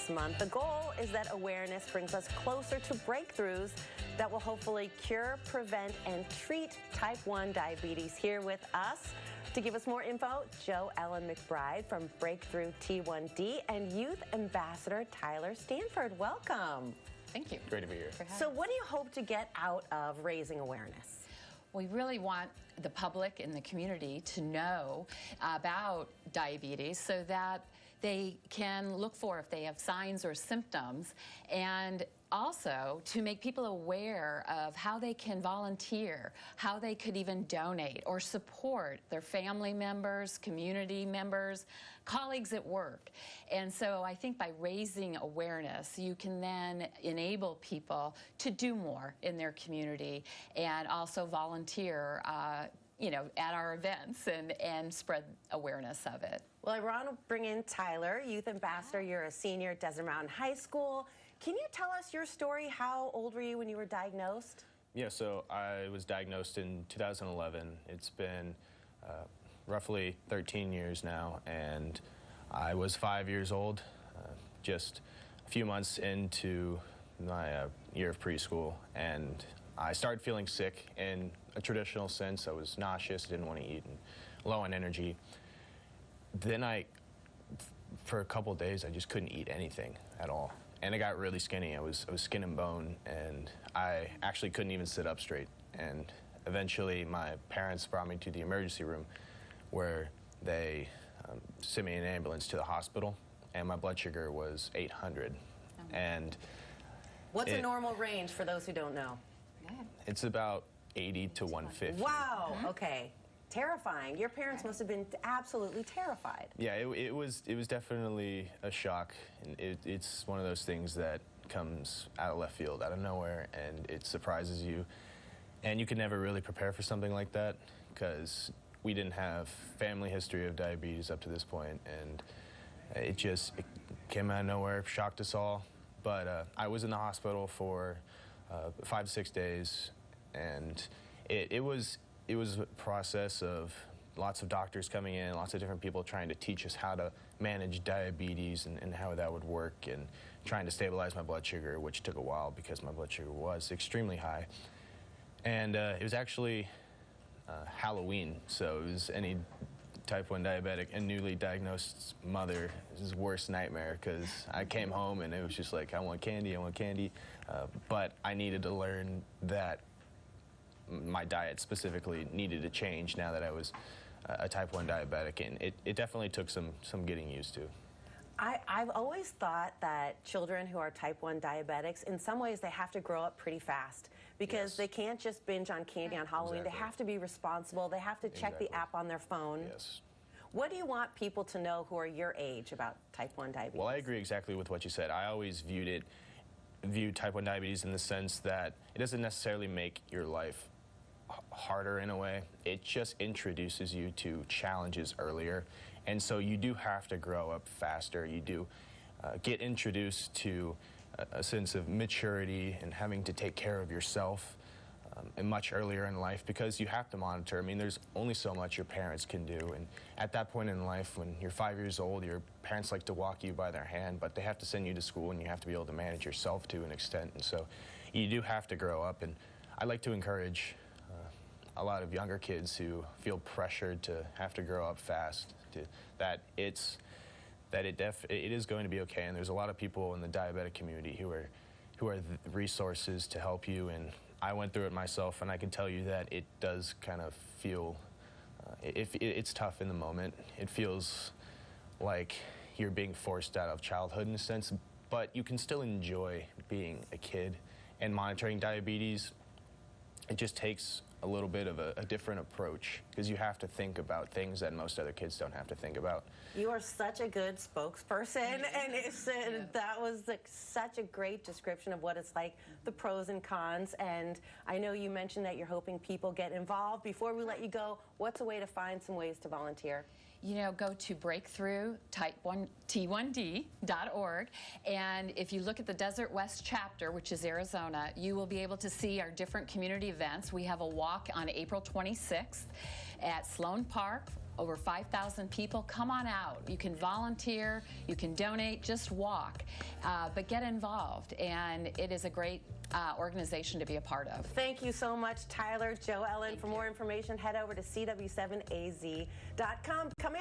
Awareness Month. The goal is that awareness brings us closer to breakthroughs that will hopefully cure, prevent, and treat type 1 diabetes. Here with us to give us more info, Jo Ellen McBride from Breakthrough T1D and Youth Ambassador Tyler Stanford. Welcome. Thank you. Great to be here. So what do you hope to get out of raising awareness? We really want the public and the community to know about diabetes so that they can look for if they have signs or symptoms, and also to make people aware of how they can volunteer, how they could even donate or support their family members, community members, colleagues at work. And so I think by raising awareness, you can then enable people to do more in their community and also volunteer at our events and spread awareness of it. Well, I want to bring in Tyler, Youth Ambassador. You're a senior at Desert Mountain High School. Can you tell us your story? How old were you when you were diagnosed? Yeah, so I was diagnosed in 2011. It's been roughly 13 years now, and I was 5 years old, just a few months into my year of preschool, and I started feeling sick in a traditional sense. I was nauseous, didn't want to eat, and low on energy. Then for a couple of days, I just couldn't eat anything at all. And I got really skinny. I was skin and bone, and I actually couldn't even sit up straight. And eventually, my parents brought me to the emergency room, where they sent me in an ambulance to the hospital, and my blood sugar was 800. Oh. And what's a normal range for those who don't know? It's about 80 to 150. Wow. Okay. Terrifying. Your parents must have been absolutely terrified. Yeah, it was definitely a shock. And it's one of those things that comes out of left field, out of nowhere, and it surprises you. And you can never really prepare for something like that because we didn't have family history of diabetes up to this point, and it came out of nowhere, shocked us all. But I was in the hospital for 5 to 6 days, and it was a process of lots of doctors coming in, lots of different people trying to teach us how to manage diabetes and how that would work, and trying to stabilize my blood sugar, which took a while because my blood sugar was extremely high. And it was actually Halloween, so it was any type 1 diabetic and newly diagnosed mother's worst nightmare, because I came home and it was just like, I want candy, but I needed to learn that my diet specifically needed to change now that I was a type 1 diabetic, and it definitely took some getting used to. I've always thought that children who are type 1 diabetics, in some ways they have to grow up pretty fast, because they can't just binge on candy on Halloween. Exactly. They have to be responsible. They have to check the app on their phone. Yes. What do you want people to know who are your age about type 1 diabetes? Well, I agree exactly with what you said. I always viewed type 1 diabetes in the sense that it doesn't necessarily make your life harder in a way. It just introduces you to challenges earlier, and so you do have to grow up faster. You do get introduced to a sense of maturity and having to take care of yourself and much earlier in life, because you have to monitor. I mean, there's only so much your parents can do, and at that point in life, when you're 5 years old, your parents like to walk you by their hand, but they have to send you to school, and you have to be able to manage yourself to an extent, and so you do have to grow up. And I like to encourage a lot of younger kids who feel pressured to have to grow up fast, that it is going to be okay, and there's a lot of people in the diabetic community who are the resources to help you. And I went through it myself, and I can tell you that it does kind of feel it's tough in the moment. It feels like you're being forced out of childhood in a sense, but you can still enjoy being a kid. And monitoring diabetes, it just takes a little bit of a different approach, because you have to think about things that most other kids don't have to think about. You are such a good spokesperson, and that was such a great description of what it's like, the pros and cons. And I know you mentioned that you're hoping people get involved. Before we let you go, what's a way to find some ways to volunteer? Go to breakthrough-t1d.org, and if you look at the Desert West chapter, which is Arizona, you will be able to see our different community events. We have a walk on April 26th at Sloan Park over 5,000 people. Come on out. You can volunteer, you can donate, just walk, but get involved. And it is a great organization to be a part of. Thank you so much, Tyler, Joe Ellen. For more information, head over to cw7az.com. Come in.